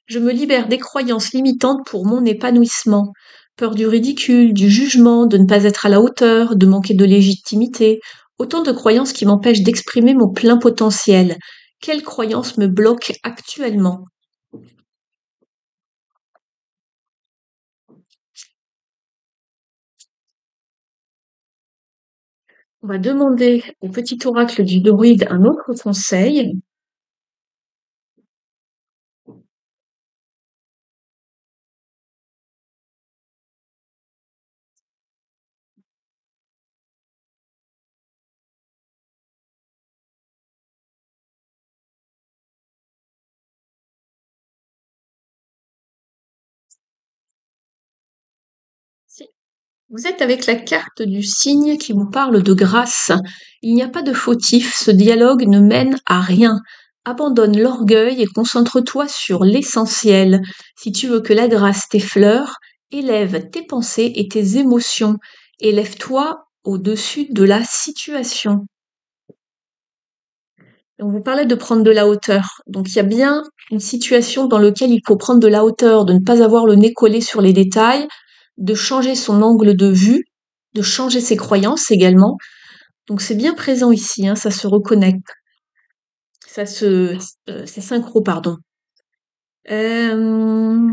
Je me libère des croyances limitantes pour mon épanouissement. Peur du ridicule, du jugement, de ne pas être à la hauteur, de manquer de légitimité. Autant de croyances qui m'empêchent d'exprimer mon plein potentiel. Quelles croyances me bloquent actuellement? On va demander au petit oracle du druide un autre conseil. Vous êtes avec la carte du cygne qui vous parle de grâce. Il n'y a pas de fautif, ce dialogue ne mène à rien. Abandonne l'orgueil et concentre-toi sur l'essentiel. Si tu veux que la grâce t'effleure, élève tes pensées et tes émotions. Élève-toi au-dessus de la situation. On vous parlait de prendre de la hauteur. Donc il y a bien une situation dans laquelle il faut prendre de la hauteur, de ne pas avoir le nez collé sur les détails, de changer son angle de vue, de changer ses croyances également. Donc c'est bien présent ici, hein, ça se reconnecte, c'est synchro, pardon. Euh,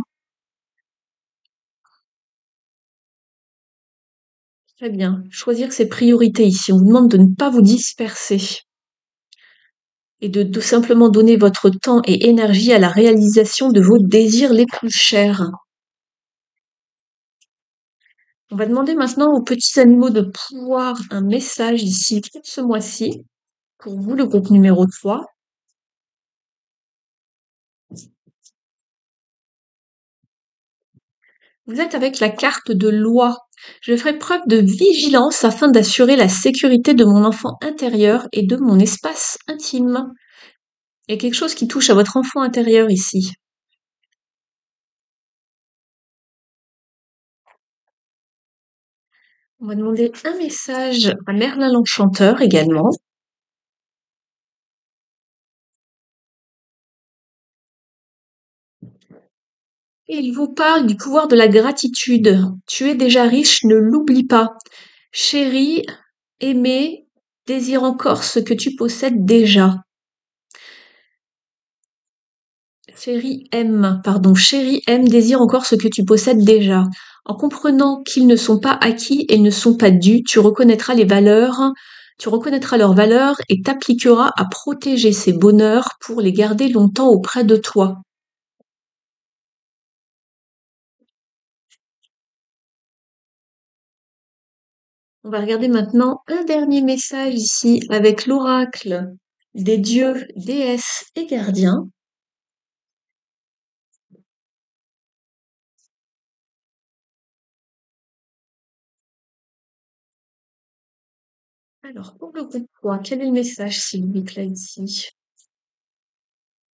Très bien. Choisir ses priorités ici. On vous demande de ne pas vous disperser et de tout simplement donner votre temps et énergie à la réalisation de vos désirs les plus chers. On va demander maintenant aux petits animaux de pouvoir un message ici pour ce mois-ci, pour vous, le groupe numéro 3. Vous êtes avec la carte de loi. Je ferai preuve de vigilance afin d'assurer la sécurité de mon enfant intérieur et de mon espace intime. Il y a quelque chose qui touche à votre enfant intérieur ici. On va demander un message à Merlin l'Enchanteur également. Et il vous parle du pouvoir de la gratitude. Tu es déjà riche, ne l'oublie pas. Chérie, aimer désire encore ce que tu possèdes déjà. Chérie aime désire encore ce que tu possèdes déjà. En comprenant qu'ils ne sont pas acquis et ne sont pas dus, tu reconnaîtras leurs valeurs et t'appliqueras à protéger ces bonheurs pour les garder longtemps auprès de toi. On va regarder maintenant un dernier message ici avec l'oracle des dieux, déesses et gardiens. Alors, pour le groupe 3, quel est le message, s'il vous plaît, ici?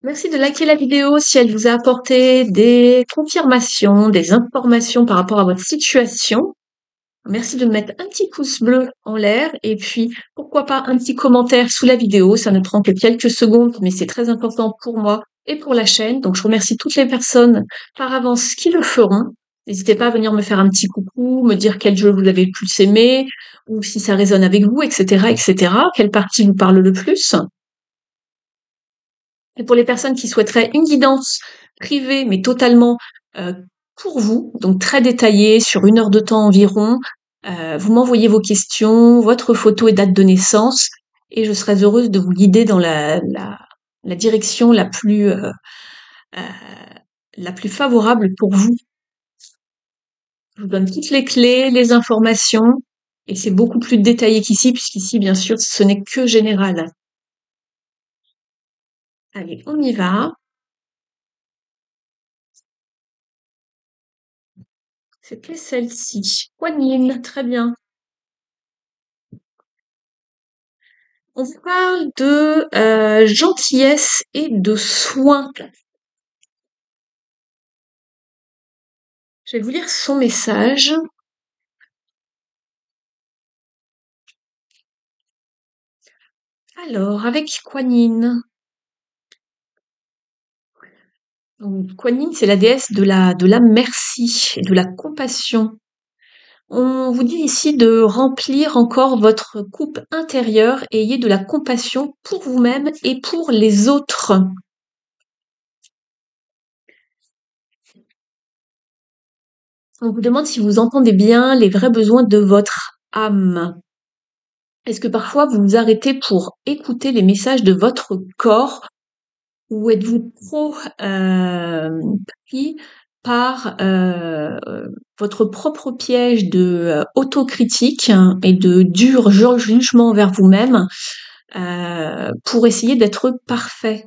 Merci de liker la vidéo si elle vous a apporté des confirmations, des informations par rapport à votre situation. Merci de mettre un petit pouce bleu en l'air et puis pourquoi pas un petit commentaire sous la vidéo. Ça ne prend que quelques secondes, mais c'est très important pour moi et pour la chaîne. Donc je remercie toutes les personnes par avance qui le feront. N'hésitez pas à venir me faire un petit coucou, me dire quel jeu vous avez le plus aimé ou si ça résonne avec vous, etc., etc. Quelle partie vous parle le plus. Et pour les personnes qui souhaiteraient une guidance privée, mais totalement pour vous, donc très détaillée, sur 1 heure de temps environ, vous m'envoyez vos questions, votre photo et date de naissance, et je serai heureuse de vous guider dans la direction euh, la plus favorable pour vous. Je vous donne toutes les clés, les informations, et c'est beaucoup plus détaillé qu'ici, puisqu'ici, bien sûr, ce n'est que général. Allez, on y va. C'était celle-ci. Poignine, très bien. On vous parle de gentillesse et de soin. Je vais vous lire son message. Alors, avec Kuan Yin. Donc, Kuan Yin, c'est la déesse de la merci et de la compassion. On vous dit ici de remplir encore votre coupe intérieure et ayez de la compassion pour vous-même et pour les autres. On vous demande si vous entendez bien les vrais besoins de votre âme. Est-ce que parfois vous vous arrêtez pour écouter les messages de votre corps ou êtes-vous trop pris par votre propre piège de autocritique et de dur jugement envers vous-même pour essayer d'être parfait?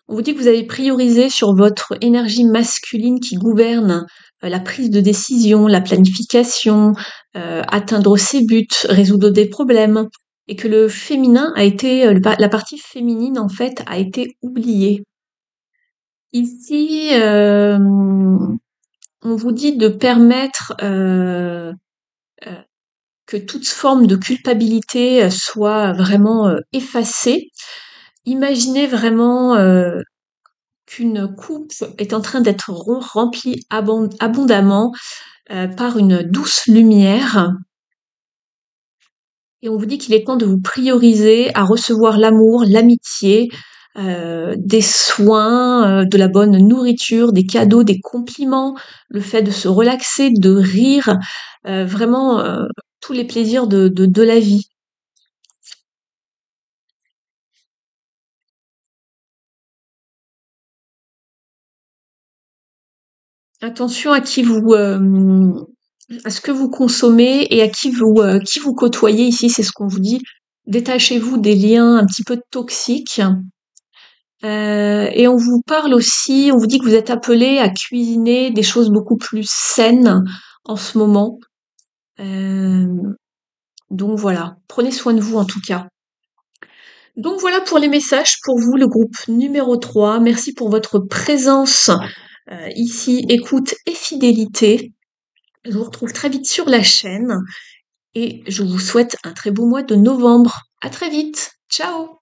On vous dit que vous avez priorisé sur votre énergie masculine qui gouverne la prise de décision, la planification, atteindre ses buts, résoudre des problèmes, et que le féminin a été, la partie féminine en fait, a été oubliée. Ici, on vous dit de permettre que toute forme de culpabilité soit vraiment effacée. Imaginez vraiment qu'une coupe est en train d'être remplie abondamment par une douce lumière. Et on vous dit qu'il est temps de vous prioriser à recevoir l'amour, l'amitié, des soins, de la bonne nourriture, des cadeaux, des compliments, le fait de se relaxer, de rire, vraiment tous les plaisirs de la vie. Attention à ce que vous consommez et à qui vous côtoyez ici, c'est ce qu'on vous dit. Détachez-vous des liens un petit peu toxiques. Et on vous parle aussi, on vous dit que vous êtes appelé à cuisiner des choses beaucoup plus saines en ce moment. Euh, donc voilà, prenez soin de vous en tout cas. Donc voilà pour les messages pour vous, le groupe numéro 3. Merci pour votre présence ici, écoute et fidélité. Je vous retrouve très vite sur la chaîne et je vous souhaite un très beau mois de novembre. À très vite. Ciao!